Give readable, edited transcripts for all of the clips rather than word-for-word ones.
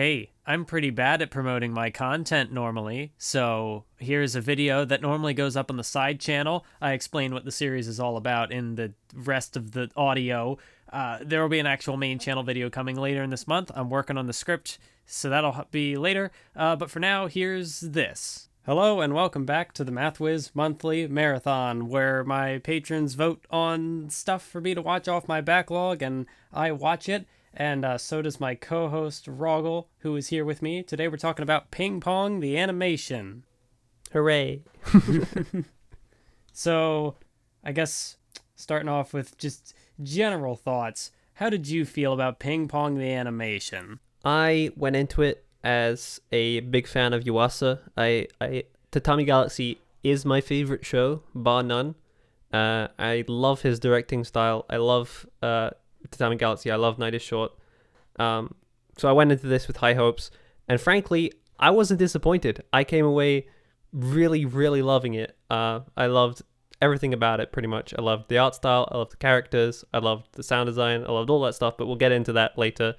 Hey, I'm pretty bad at promoting my content normally, so here's a video that normally goes up on the side channel. I explain what the series is all about in the rest of the audio. There will be an actual main channel video coming later in this month. I'm working on the script, so that'll be later. But for now, here's this. Hello and welcome back to the Mathwiz monthly marathon, where my patrons vote on stuff for me to watch off my backlog, and I watch it. And so does my co-host Roggle, who is here with me. Today we're talking about Ping Pong, the animation. Hooray. So, I guess starting off with just general thoughts, how did you feel about Ping Pong, the animation? I went into it as a big fan of Yuasa. Tatami Galaxy is my favorite show, bar none. I love his directing style. I love Tatami Galaxy. I love Night is Short. So I went into this with high hopes, and frankly, I wasn't disappointed. I came away really, really loving it. I loved everything about it, pretty much. I loved the art style. I loved the characters. I loved the sound design. I loved all that stuff, but we'll get into that later.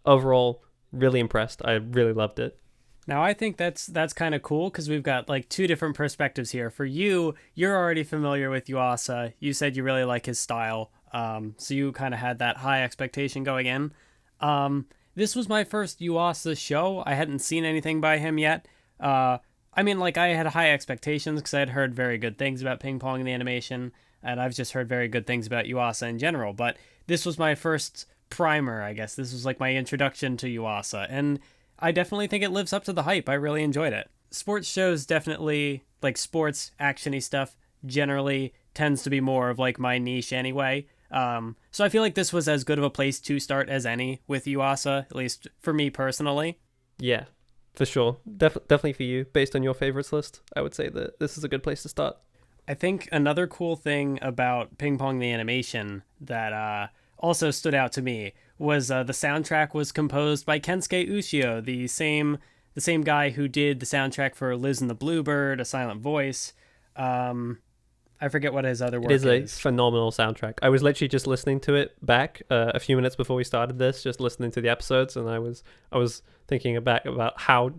Overall, really impressed. I really loved it. Now, I think that's kind of cool because we've got like two different perspectives here. For you, you're already familiar with Yuasa. You said you really like his style. So you kind of had that high expectation going in. This was my first Yuasa show. I hadn't seen anything by him yet. I had high expectations because I had heard very good things about Ping Pong and the animation, and I've just heard very good things about Yuasa in general. But this was my first primer, I guess. This was like my introduction to Yuasa, and I definitely think it lives up to the hype. I really enjoyed it. Sports shows definitely, like sports, action-y stuff, generally tends to be more of like my niche anyway. So I feel like this was as good of a place to start as any with Yuasa, at least for me personally. Yeah, for sure. Definitely for you, based on your favorites list, I would say that this is a good place to start. I think another cool thing about Ping Pong the animation that also stood out to me was the soundtrack was composed by Kensuke Ushio, the same guy who did the soundtrack for Liz and the Bluebird, A Silent Voice. I forget what his other work is. It is a phenomenal soundtrack. I was literally just listening to it back a few minutes before we started this, just listening to the episodes, and I was thinking about how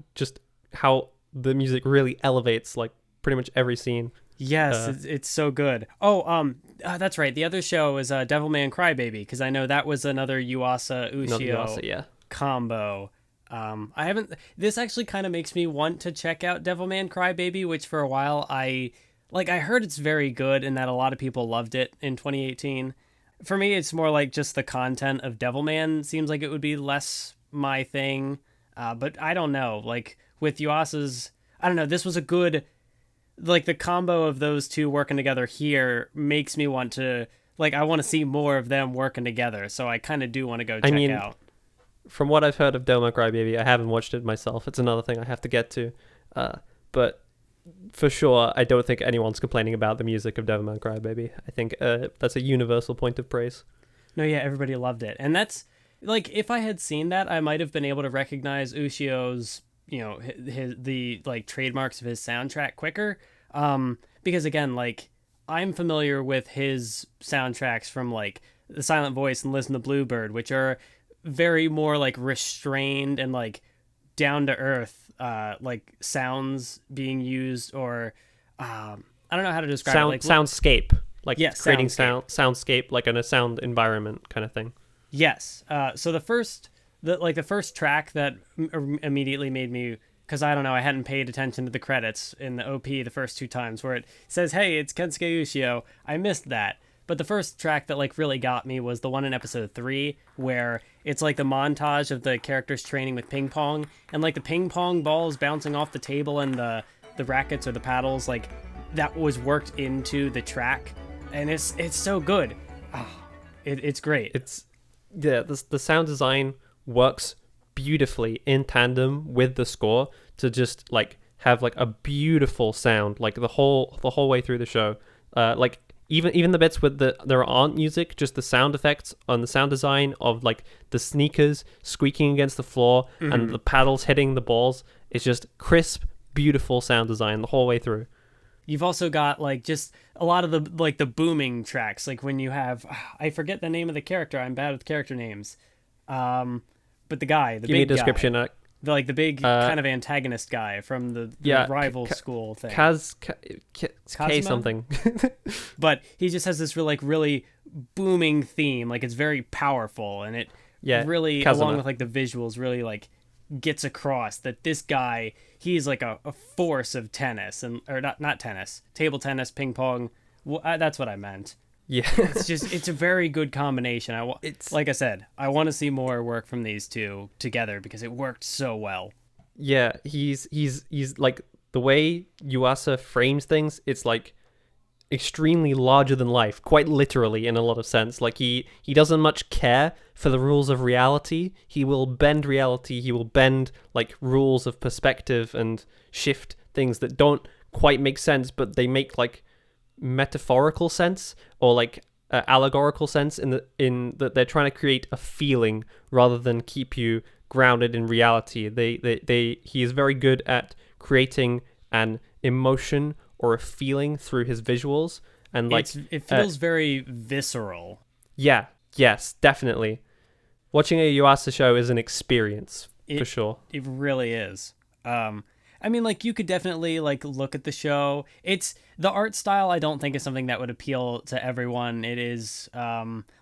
the music really elevates like pretty much every scene. Yes, it's so good. That's right. The other show is Devilman Crybaby, because I know that was another Yuasa Ushio combo. I haven't. This actually kind of makes me want to check out Devilman Crybaby, which for a while I heard it's very good and that a lot of people loved it in 2018. For me, it's more like just the content of Devilman seems like it would be less my thing. But I don't know. Like with Yuasa's, I don't know. This was a good, like the combo of those two working together here makes me want to, I want to see more of them working together. So I kind of do want to go check out. From what I've heard of Devil May Cry Baby, I haven't watched it myself. It's another thing I have to get to. But for sure, I don't think anyone's complaining about the music of Devil May Cry Baby. I think that's a universal point of praise. No, yeah, everybody loved it. And that's, like, if I had seen that, I might have been able to recognize Ushio's, the trademarks of his soundtrack quicker. Because again, like, I'm familiar with his soundtracks from, like, The Silent Voice and Listen to Bluebird, which are very more, like, restrained and, like, down-to-earth sounds being used, or I don't know how to describe it. Like soundscape, creating soundscape. Soundscape, like in a sound environment kind of thing. Yes. So the first track that immediately made me, because I don't know, I hadn't paid attention to the credits in the OP the first two times where it says, "Hey, it's Kensuke Ushio." I missed that. But the first track that really got me was the one in episode 3, where it's like the montage of the characters training with ping pong, and like the ping pong balls bouncing off the table and the rackets or the paddles, like that was worked into the track, and it's so good. It's great. The sound design works beautifully in tandem with the score to just have a beautiful sound the whole way through the show. Even the bits with there aren't music, just the sound effects on the sound design of the sneakers squeaking against the floor and the paddles hitting the balls. It's just crisp, beautiful sound design the whole way through. You've also got just a lot of the booming tracks, like when you have, I forget the name of the character. I'm bad with character names. but the guy, the Give me a big guy, description. the big kind of antagonist guy from the Yeah, rival school thing. K Kazuma? something. But he just has this really booming theme. Like, it's very powerful, and it Yeah, really, Kazuma. along with like the visuals, really like gets across that this guy, he's like a force of tennis, and or not tennis, table tennis, ping pong. Well, that's what I meant. Yeah, It's a very good combination. it's Like I said, I want to see more work from these two together because it worked so well. yeah. He's like the way Yuasa frames things. It's like extremely larger than life, quite literally in a lot of sense. Like he doesn't much care for the rules of reality. He will bend reality. He will bend like rules of perspective and shift things that don't quite make sense, but they make like metaphorical sense or like allegorical sense in that they're trying to create a feeling rather than keep you grounded in reality. He is very good at creating an emotion or a feeling through his visuals, and like It feels very visceral. yeah, yes, definitely. Watching a Yuasa show is an experience for sure. It really is. I mean, like, you could definitely like look at the show. It's the art style. I don't think is something that would appeal to everyone. It is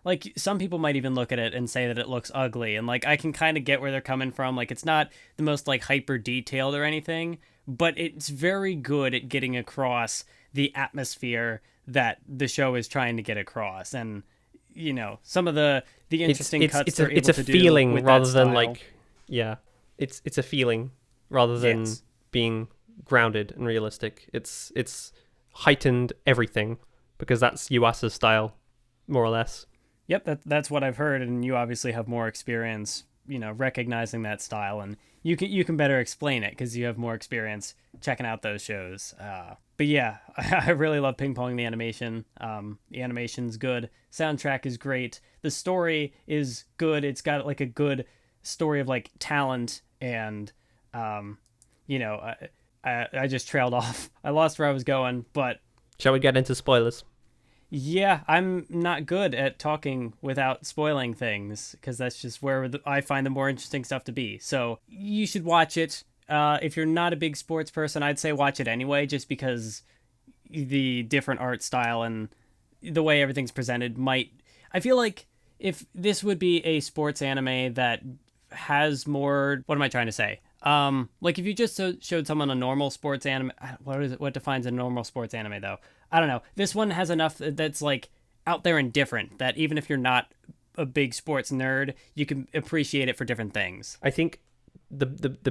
like some people might even look at it and say that it looks ugly, and like I can kind of get where they're coming from. Like, it's not the most like hyper detailed or anything, but it's very good at getting across the atmosphere that the show is trying to get across. And some of the interesting cuts they're it's able a to do feeling with rather that than style. like yeah, it's a feeling rather than Yes. being grounded and realistic. It's heightened everything because that's Yuasa's style, more or less. Yep, that's what I've heard, and you obviously have more experience, recognizing that style, and you can better explain it because you have more experience checking out those shows. But yeah, I really love Ping Pong the animation. The animation's good, soundtrack is great, the story is good. It's got like a good story of like talent and you know, I just trailed off. I lost where I was going, but Shall we get into spoilers? yeah, I'm not good at talking without spoiling things because that's just where I find the more interesting stuff to be. So you should watch it. If you're not a big sports person, I'd say watch it anyway, just because the different art style and the way everything's presented might. I feel like if this would be a sports anime that has more. What am I trying to say? Like if you just showed someone a normal sports anime, what is it? What defines a normal sports anime though? I don't know. This one has enough that's like out there and different that even if you're not a big sports nerd, you can appreciate it for different things. I think the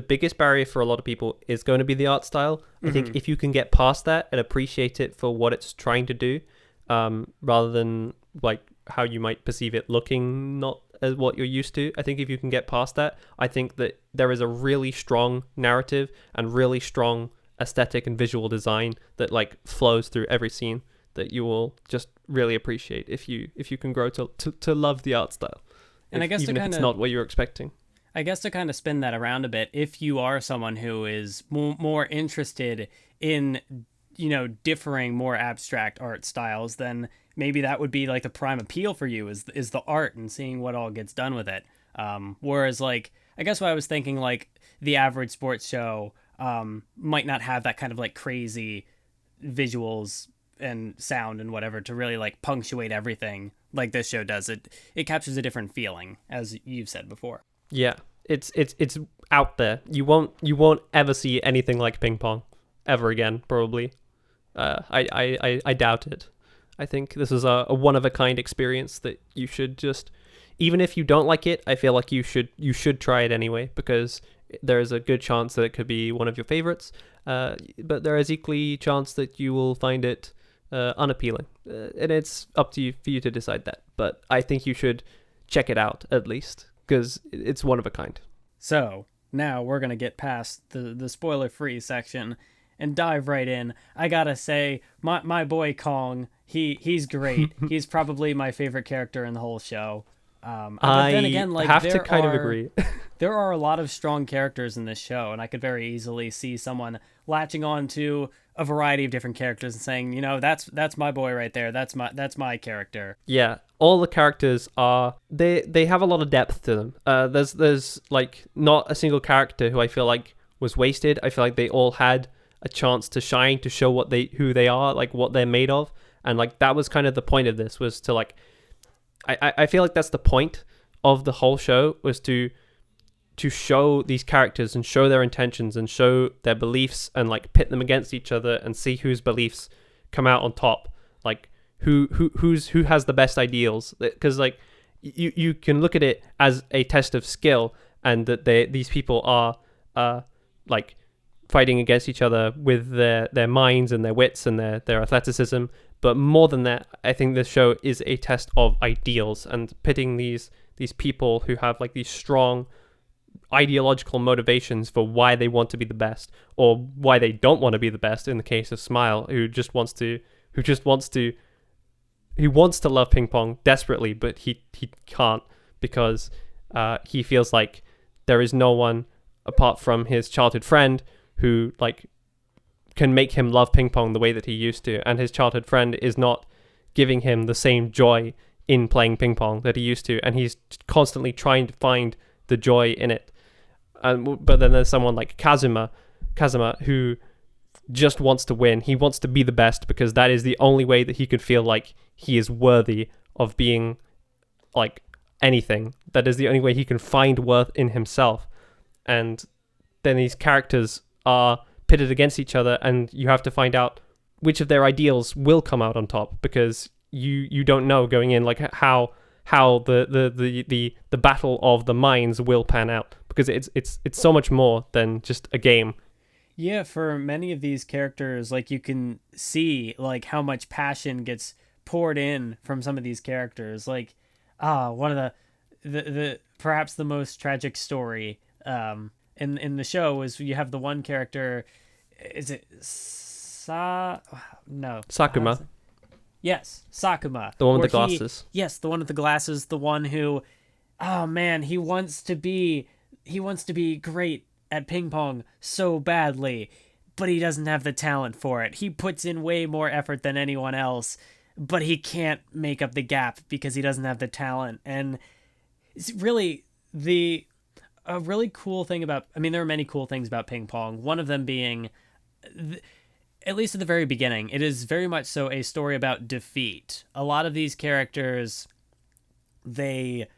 biggest barrier for a lot of people is going to be the art style. I think if you can get past that and appreciate it for what it's trying to do, rather than like how you might perceive it looking not as what you're used to. I think if you can get past that, I think that there is a really strong narrative and really strong aesthetic and visual design that like flows through every scene that you will just really appreciate if you can grow to love the art style. And I guess even if it's not what you're expecting. I guess to kind of spin that around a bit, if you are someone who is more interested in, differing, more abstract art styles, then maybe that would be like the prime appeal for you is the art and seeing what all gets done with it. Whereas like, I guess what I was thinking, like the average sports show might not have that kind of like crazy visuals and sound and whatever to really like punctuate everything like this show does. It captures a different feeling, as you've said before. Yeah, it's out there. You won't ever see anything like Ping Pong ever again, probably. I doubt it. I think this is a one of a kind experience that you should just, even if you don't like it, I feel like you should try it anyway, because there is a good chance that it could be one of your favorites. But there is equally chance that you will find it unappealing, and it's up to you for you to decide that. But I think you should check it out at least, because it's one of a kind. So now we're gonna get past the spoiler-free section and dive right in. I gotta say, my boy Kong, he's great. He's probably my favorite character in the whole show. But then again, like, have to kind of agree. There are a lot of strong characters in this show, and I could very easily see someone latching on to a variety of different characters and saying, that's my boy right there. That's my character. Yeah, all the characters are they have a lot of depth to them. There's like not a single character who I feel like was wasted. I feel like they all had a chance to shine, to show who they are, like what they're made of, and like that was kind of the point of this, was to like I feel like that's the point of the whole show, was to show these characters and show their intentions and show their beliefs and like pit them against each other and see whose beliefs come out on top, like who has the best ideals. Because like you can look at it as a test of skill, and that these people are like fighting against each other with their minds and their wits and their athleticism. But more than that, I think this show is a test of ideals, and pitting these people who have like these strong ideological motivations for why they want to be the best, or why they don't want to be the best. In the case of Smile, who wants to love Ping Pong desperately, but he can't, because he feels like there is no one apart from his childhood friend who like can make him love Ping Pong the way that he used to, and his childhood friend is not giving him the same joy in playing ping pong that he used to, and he's constantly trying to find the joy in it. But then there's someone like Kazuma, who just wants to win. He wants to be the best, because that is the only way that he could feel like he is worthy of being like anything. That is the only way he can find worth in himself. And then these characters are pitted against each other, and you have to find out which of their ideals will come out on top, because you don't know going in like how the battle of the minds will pan out, because it's so much more than just a game. Yeah, for many of these characters, like you can see like how much passion gets poured in from some of these characters. Like one of the perhaps the most tragic story in the show is you have the one character, is it Sakuma. Yes, Sakuma. The one with the glasses. Yes, the one with the glasses, the one who, oh man, he wants to be great at ping pong so badly, but he doesn't have the talent for it. He puts in way more effort than anyone else, but he can't make up the gap because he doesn't have the talent. And it's really a really cool thing about, I mean, there are many cool things about ping pong. One of them being, at least at the very beginning, it is very much so a story about defeat. A lot of these characters, they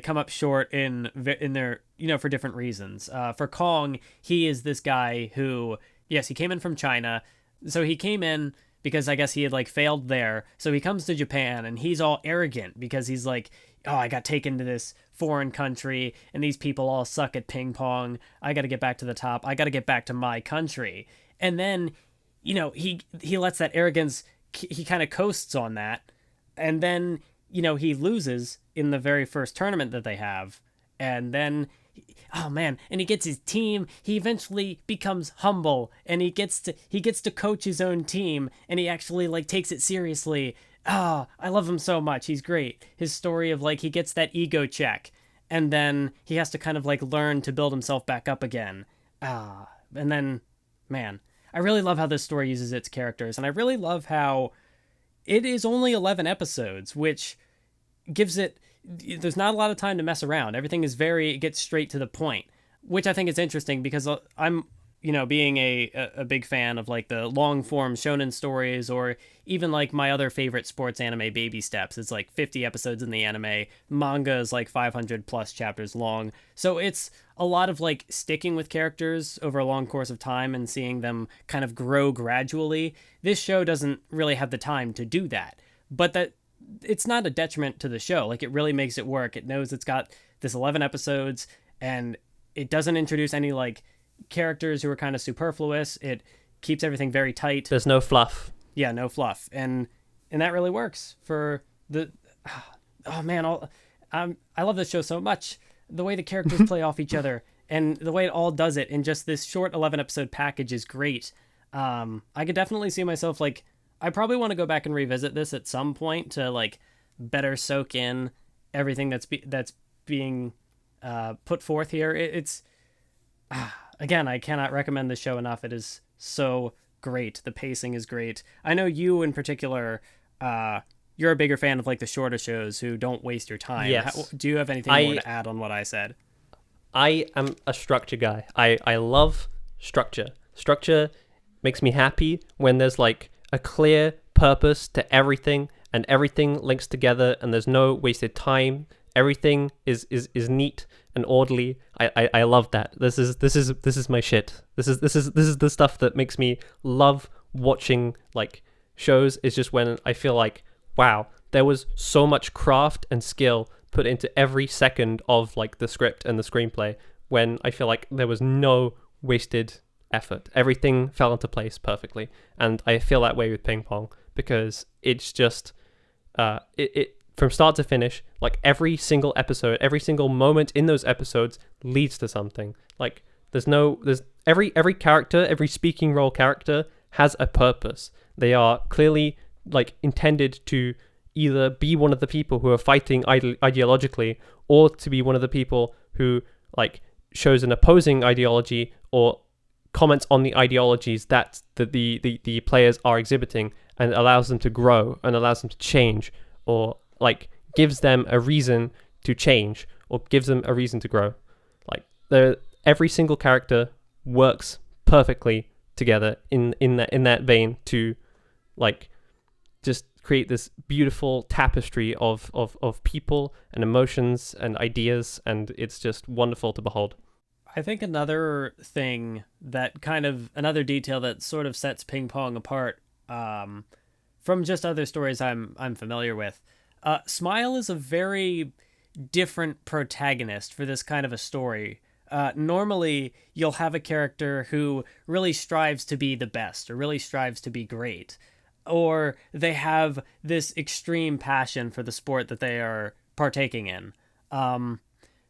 come up short in their, for different reasons. For Kong, he is this guy who, yes, he came in from China. So he came in because I guess he had like failed there. So he comes to Japan and he's all arrogant because he's like, oh, I got taken to this foreign country and these people all suck at ping pong. I got to get back to the top. I got to get back to my country. And then, he lets that arrogance, he kind of coasts on that. And then, he loses in the very first tournament that they have. And then, oh man, and he gets his team. He eventually becomes humble, and he gets to coach his own team, and he actually like takes it seriously. I love him so much. He's great. His story of like he gets that ego check, and then he has to kind of like learn to build himself back up again. And then, man, I really love how this story uses its characters, and I really love how it is only 11 episodes, which gives it, there's not a lot of time to mess around. Everything is it gets straight to the point, which I think is interesting because I'm, being a big fan of like the long form shonen stories, or even like my other favorite sports anime, Baby Steps. It's like 50 episodes in the anime. Manga is like 500 plus chapters long. So it's a lot of like sticking with characters over a long course of time and seeing them kind of grow gradually. This show doesn't really have the time to do that, but that it's not a detriment to the show. Like it really makes it work. It knows it's got this 11 episodes and it doesn't introduce any like characters who are kind of superfluous. It keeps everything very tight. There's no fluff. Yeah, no fluff. And that really works for the, oh man, I love this show so much. The way the characters play off each other and the way it all does it in just this short 11 episode package is great. I could definitely see myself like, I probably want to go back and revisit this at some point to like better soak in everything that's being put forth here. It's again, I cannot recommend the show enough. It is so great. The pacing is great. I know you in particular, you're a bigger fan of like the shorter shows who don't waste your time. Yes. Do you have anything more I to add on what I said? I am a structure guy. I love structure. Structure makes me happy when there's like a clear purpose to everything and everything links together and there's no wasted time. Everything is neat and orderly. I love that. This is my shit. This is the stuff that makes me love watching like shows. Is just when I feel like, wow, there was so much craft and skill put into every second of like the script and the screenplay, when I feel like there was no wasted effort. Everything fell into place perfectly. And I feel that way with Ping Pong because it's just it from start to finish, like every single episode, every single moment in those episodes leads to something. Like there's every character, every speaking role character has a purpose. They are clearly like intended to either be one of the people who are fighting ideologically, or to be one of the people who like shows an opposing ideology or comments on the ideologies that the players are exhibiting, and allows them to grow and allows them to change, or like gives them a reason to change or gives them a reason to grow. Like every single character works perfectly together in that vein to like just create this beautiful tapestry of people and emotions and ideas, and it's just wonderful to behold. I think another thing that another detail that sort of sets Ping Pong apart from just other stories I'm familiar with, Smile is a very different protagonist for this kind of a story. Normally, you'll have a character who really strives to be the best or really strives to be great, or they have this extreme passion for the sport that they are partaking in.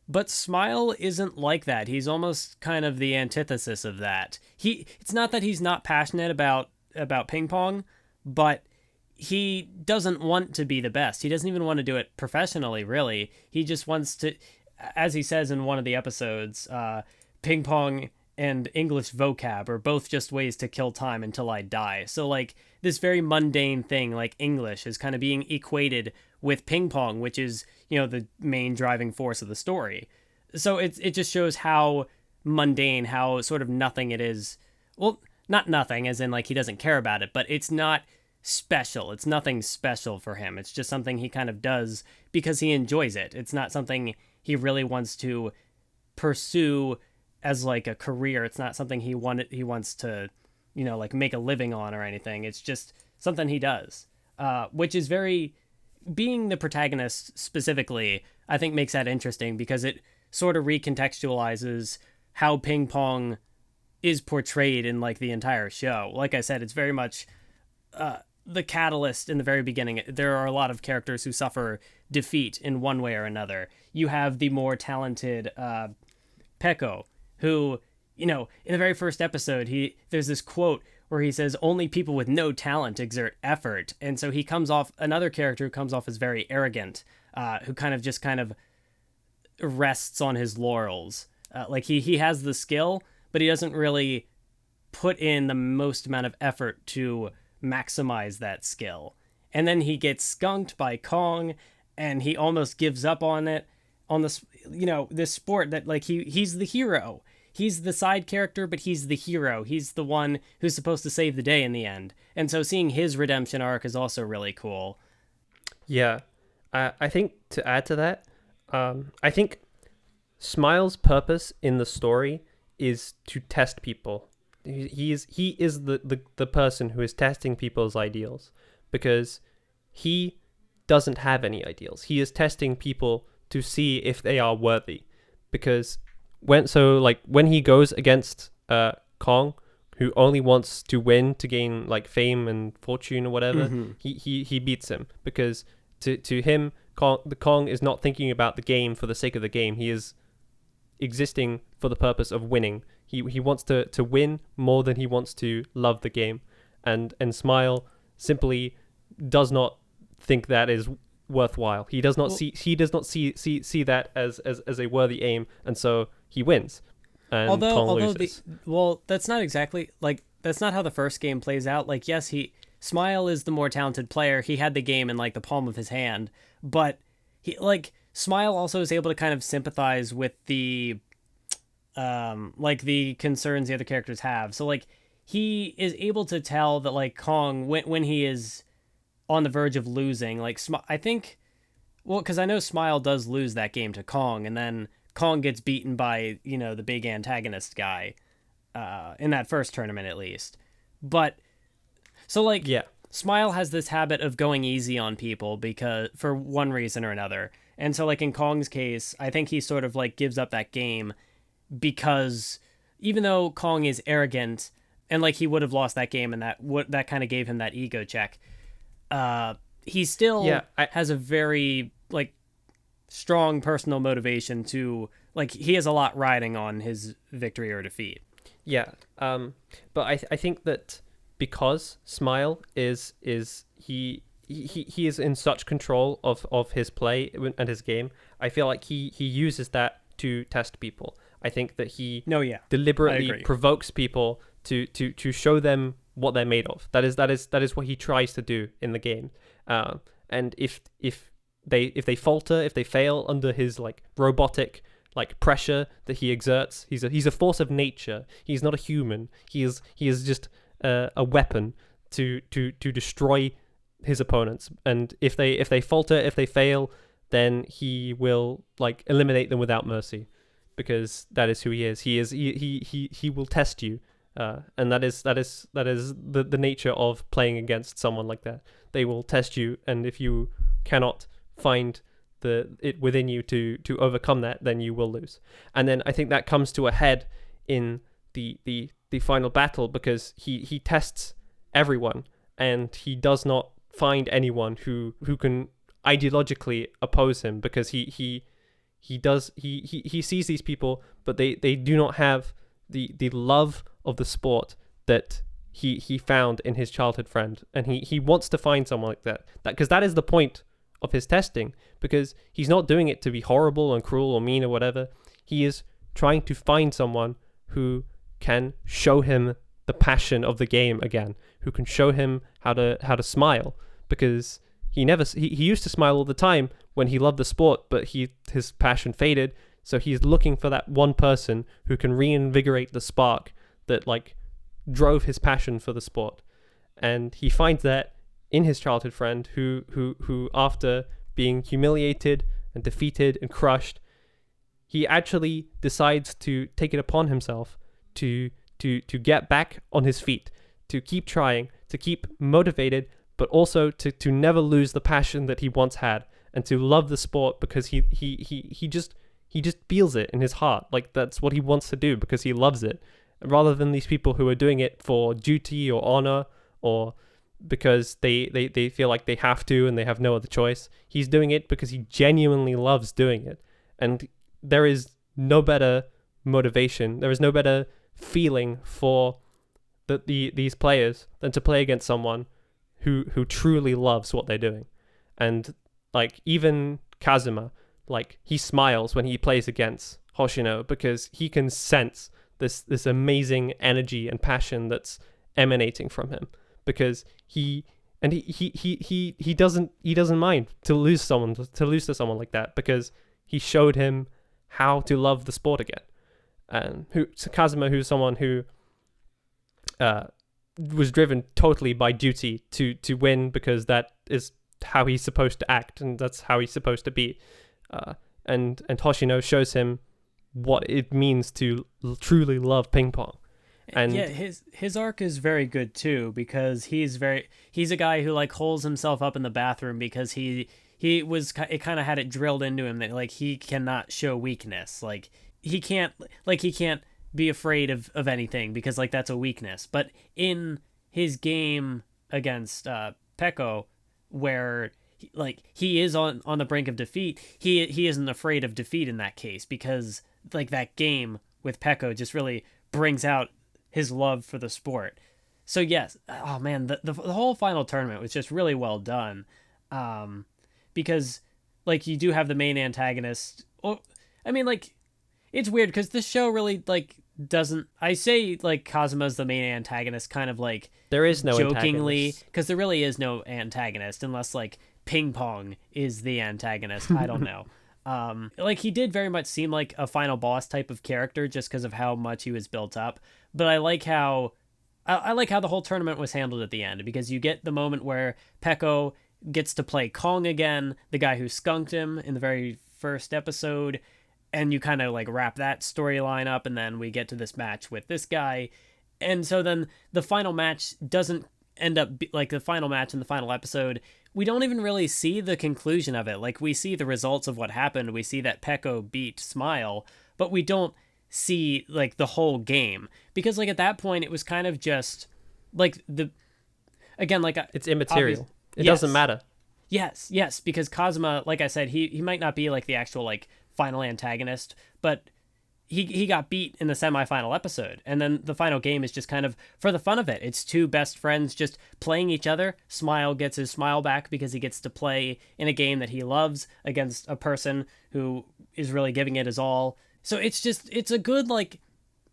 But Smile isn't like that. He's almost kind of the antithesis of that. It's not that he's not passionate about ping pong, but he doesn't want to be the best. He doesn't even want to do it professionally, really. He just wants to, as he says in one of the episodes, ping pong and English vocab are both just ways to kill time until I die. So like this very mundane thing like English is kind of being equated with ping pong, which is, the main driving force of the story. So it just shows how mundane, how sort of nothing it is. Well, not nothing as in like he doesn't care about it, but it's not special. It's nothing special for him. It's just something he kind of does because he enjoys it. It's not something he really wants to pursue as like a career. It's not something he wants to, like make a living on or anything. It's just something he does, which is being the protagonist specifically, I think makes that interesting because it sort of recontextualizes how ping pong is portrayed in like the entire show. Like I said, it's very much the catalyst in the very beginning. There are a lot of characters who suffer defeat in one way or another. You have the more talented Peko, who, in the very first episode, there's this quote where he says, only people with no talent exert effort. And so another character who comes off as very arrogant, who kind of rests on his laurels. Like he has the skill, but he doesn't really put in the most amount of effort to maximize that skill. And then he gets skunked by Kong, and he almost gives up on it, on this, this sport that like he's the hero. He's the side character, but he's the hero. He's the one who's supposed to save the day in the end. And so seeing his redemption arc is also really cool. Yeah. I think to add to that, I think Smile's purpose in the story is to test people. He is the person who is testing people's ideals, because he doesn't have any ideals. He is testing people to see if they are worthy, because when he goes against Kong, who only wants to win to gain like fame and fortune or whatever, he beats him, because to him Kong is not thinking about the game for the sake of the game. He is existing for the purpose of winning. He wants to win more than he wants to love the game, and Smile simply does not think that is worthwhile. He does not see that as a worthy aim, and so he wins. And although loses. that's not exactly like how the first game plays out. Like, yes, Smile is the more talented player. He had the game in like the palm of his hand, but Smile also is able to kind of sympathize with the like the concerns the other characters have. So like he is able to tell that like Kong when he is on the verge of losing, like I think, well, because I know Smile does lose that game to Kong, and then Kong gets beaten by the big antagonist guy in that first tournament at least. But so like Yeah. Smile has this habit of going easy on people because for one reason or another. And so like in Kong's case, I think he sort of like gives up that game because even though Kong is arrogant and like he would have lost that game and that kind of gave him that ego check, he still has a very like strong personal motivation to like he has a lot riding on his victory or defeat. Yeah. But I think that because Smile is he is in such control of his play and his game, I feel like he uses that to test people. I think that he deliberately provokes people to show them what they're made of. That is what he tries to do in the game. And if they falter, if they fail under his like robotic like pressure that he exerts, he's a force of nature. He's not a human. He is just a weapon to destroy his opponents. And if they falter, if they fail, then he will like eliminate them without mercy, because that is who he is. He will test you, and that is the nature of playing against someone like that. They will test you, and if you cannot find it within you to overcome that, then you will lose. And then I think that comes to a head in the final battle, because he tests everyone, and he does not find anyone who can ideologically oppose him, because he sees these people, but they do not have the love of the sport that he found in his childhood friend. And he wants to find someone like that because that is the point of his testing, because he's not doing it to be horrible and cruel or mean or whatever. He is trying to find someone who can show him the passion of the game again, who can show him how to smile, because he used to smile all the time when he loved the sport, but his passion faded. So he's looking for that one person who can reinvigorate the spark that like drove his passion for the sport. And he finds that in his childhood friend, who after being humiliated and defeated and crushed, he actually decides to take it upon himself to get back on his feet, to keep trying, to keep motivated, but also to never lose the passion that he once had, and to love the sport because he just feels it in his heart. Like that's what he wants to do because he loves it, rather than these people who are doing it for duty or honor, or because they feel like they have to and they have no other choice. He's doing it because he genuinely loves doing it. And there is no better motivation, there is no better feeling for these players than to play against someone who truly loves what they're doing. And like even Kazuma, like he smiles when he plays against Hoshino because he can sense this amazing energy and passion that's emanating from him, because he doesn't mind to lose to someone like that, because he showed him how to love the sport again. And Kazuma, who's someone who was driven totally by duty to win, because that is how he's supposed to act and that's how he's supposed to be. And Hoshino shows him what it means to truly love ping pong. And yeah, his arc is very good too, because he's a guy who like holds himself up in the bathroom because it kind of had it drilled into him that like he cannot show weakness. Like he can't be afraid of anything because like that's a weakness. But in his game against Peko, where he is on the brink of defeat, he isn't afraid of defeat in that case, because like that game with Peko just really brings out his love for the sport. So yes, oh man, the whole final tournament was just really well done, because like you do have the main antagonist. Oh, I mean, like it's weird because this show really like doesn't, I say like Kazuma's the main antagonist kind of like There is no jokingly, antagonist. because there really is no antagonist unless like Ping Pong is the antagonist. I don't know. Like he did very much seem like a final boss type of character just because of how much he was built up. But I like how I like how the whole tournament was handled at the end, because you get the moment where Peko gets to play Kong again, the guy who skunked him in the very first episode, and you kind of like wrap that storyline up, and then we get to this match with this guy. And so then the final match doesn't end up like the final match in the final episode. We don't even really see the conclusion of it. Like we see the results of what happened. We see that Peko beat Smile, but we don't see like the whole game, because like at that point it was kind of just like the again like It's immaterial. It yes. doesn't matter. Yes, because Kazuma, like I said, he might not be like the actual like final antagonist, but he got beat in the semifinal episode, and then the final game is just kind of for the fun of it. It's two best friends just playing each other. Smile gets his smile back because he gets to play in a game that he loves against a person who is really giving it his all. So it's a good like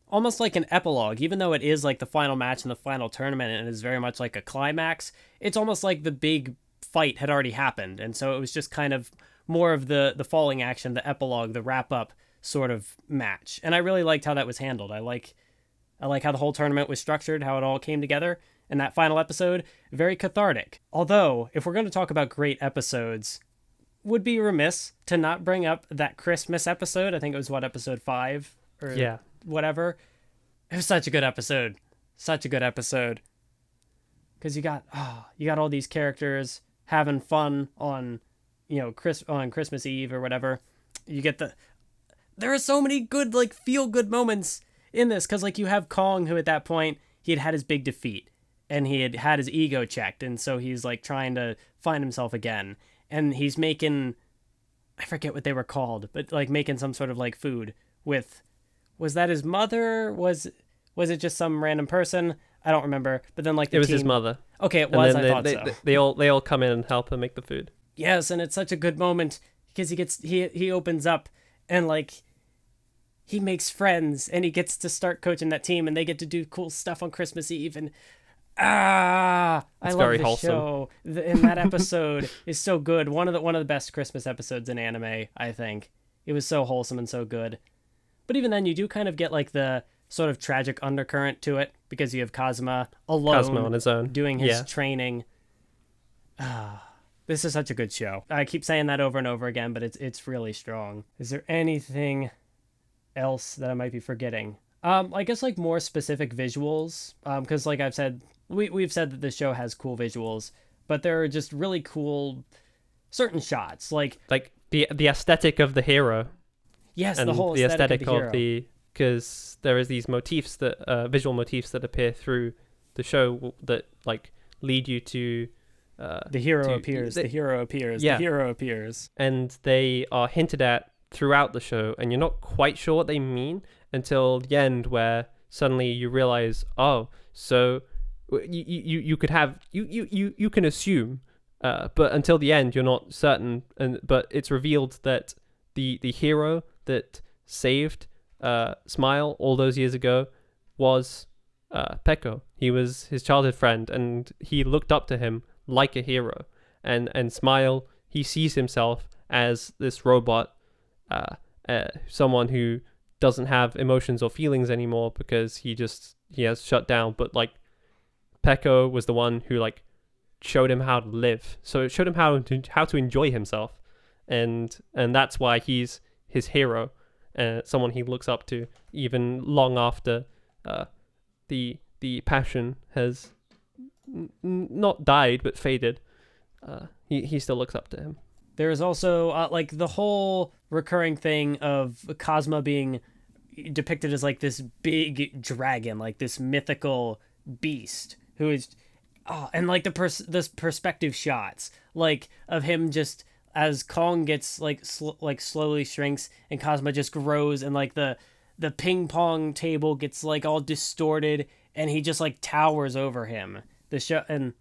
almost like an epilogue, even though it is like the final match in the final tournament and it is very much like a climax. It's almost like the big fight had already happened, and so it was just kind of more of the falling action, the epilogue, the wrap up sort of match. And I really liked how that was handled. I like how the whole tournament was structured, how it all came together, and that final episode, very cathartic. Although, if we're going to talk about great episodes, would be remiss to not bring up that Christmas episode. I think it was episode 5 or whatever. It was such a good episode. Such a good episode. Because you got all these characters having fun on, on Christmas Eve or whatever. You get there are so many good, like, feel-good moments in this, because, like, you have Kong, who at that point, he had his big defeat, and he had his ego checked, and so he's, like, trying to find himself again, and he's making, I forget what they were called, but, like, making some sort of, like, food with, was that his mother? Was it just some random person? I don't remember, but then, like, it was his mother. Okay, it was, I thought so. They all come in and help him make the food. Yes, and it's such a good moment, because he opens up, and, like, he makes friends, and he gets to start coaching that team, and they get to do cool stuff on Christmas Eve, and I love the show. And that episode is so good. One of the best Christmas episodes in anime, I think. It was so wholesome and so good. But even then, you do kind of get like the sort of tragic undercurrent to it, because you have Kazuma alone, on his own, doing his training. This is such a good show. I keep saying that over and over again, but it's really strong. Is there anything else that I might be forgetting? I guess like more specific visuals, because like I've said, we've said that the show has cool visuals, but there are just really cool certain shots, like the aesthetic of the hero. Yes, and the whole aesthetic of the because there is these motifs that visual motifs that appear through the show that like lead you to the hero appears, the hero appears, the hero appears, and they are hinted at throughout the show, and you're not quite sure what they mean until the end, where suddenly you realize, oh, so you could have you can assume, but until the end you're not certain, but it's revealed that the hero that saved Smile all those years ago was Peko. He was his childhood friend, and he looked up to him like a hero, and Smile, he sees himself as this robot, someone who doesn't have emotions or feelings anymore because he has shut down. But like Peko was the one who like showed him how to live, so it showed him how to enjoy himself, and that's why he's his hero, someone he looks up to even long after the passion has not died but faded. He still looks up to him. There is also like the whole recurring thing of Cosmo being depicted as like this big dragon, like this mythical beast who is, and like this perspective shots like of him just as Kong gets like slowly shrinks and Cosmo just grows, and like the ping pong table gets like all distorted and he just like towers over him. The show, and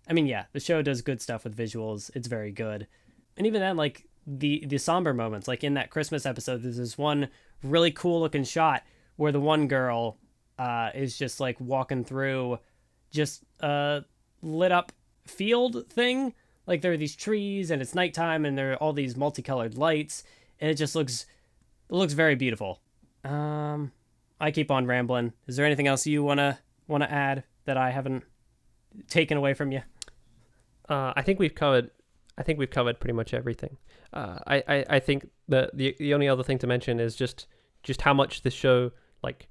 I mean, yeah, the show does good stuff with visuals. It's very good. And even then, like the somber moments, like in that Christmas episode, there's this one really cool looking shot where the one girl is just like walking through just a lit up field thing. Like there are these trees and it's nighttime and there are all these multicolored lights and it looks very beautiful. I keep on rambling. Is there anything else you wanna add that I haven't taken away from you? I think we've covered. I think we've covered pretty much everything. I think the only other thing to mention is just how much the show like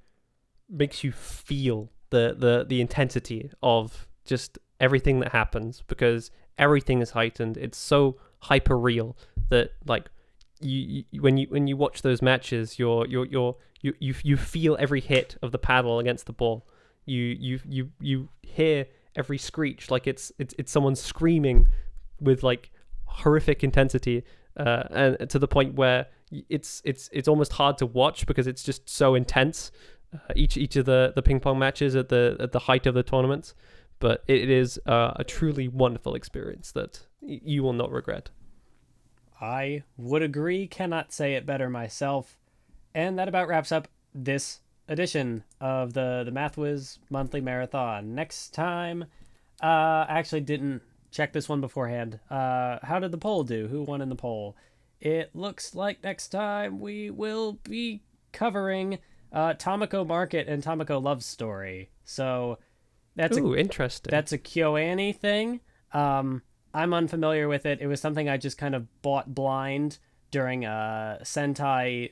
makes you feel the intensity of just everything that happens, because everything is heightened. It's so hyper real that like when you watch those matches, you feel every hit of the paddle against the ball. You hear every screech like it's someone screaming with like horrific intensity, and to the point where it's almost hard to watch because it's just so intense. Each of the ping pong matches at the height of the tournaments, but it is a truly wonderful experience that you will not regret. I would agree, cannot say it better myself. And that about wraps up this edition of the Mathwiz monthly marathon. Next time, I actually didn't check this one beforehand. How did the poll do? Who won in the poll? It looks like next time we will be covering Tomoko Market and Tomoko Love Story. So that's Interesting. that's a KyoAni thing. I'm unfamiliar with it. It was something I just kind of bought blind during a Sentai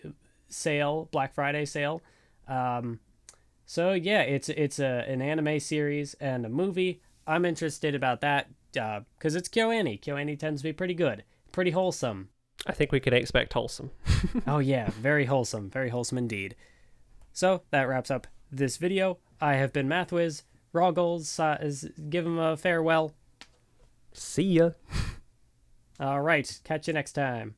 sale, Black Friday sale. So yeah, it's an anime series and a movie. I'm interested about that because it's KyoAni. KyoAni tends to be pretty good, pretty wholesome. I think we can expect wholesome. Oh yeah, very wholesome indeed. So that wraps up this video. I have been Mathwiz. Roggles, give him a farewell. See ya. All right, catch you next time.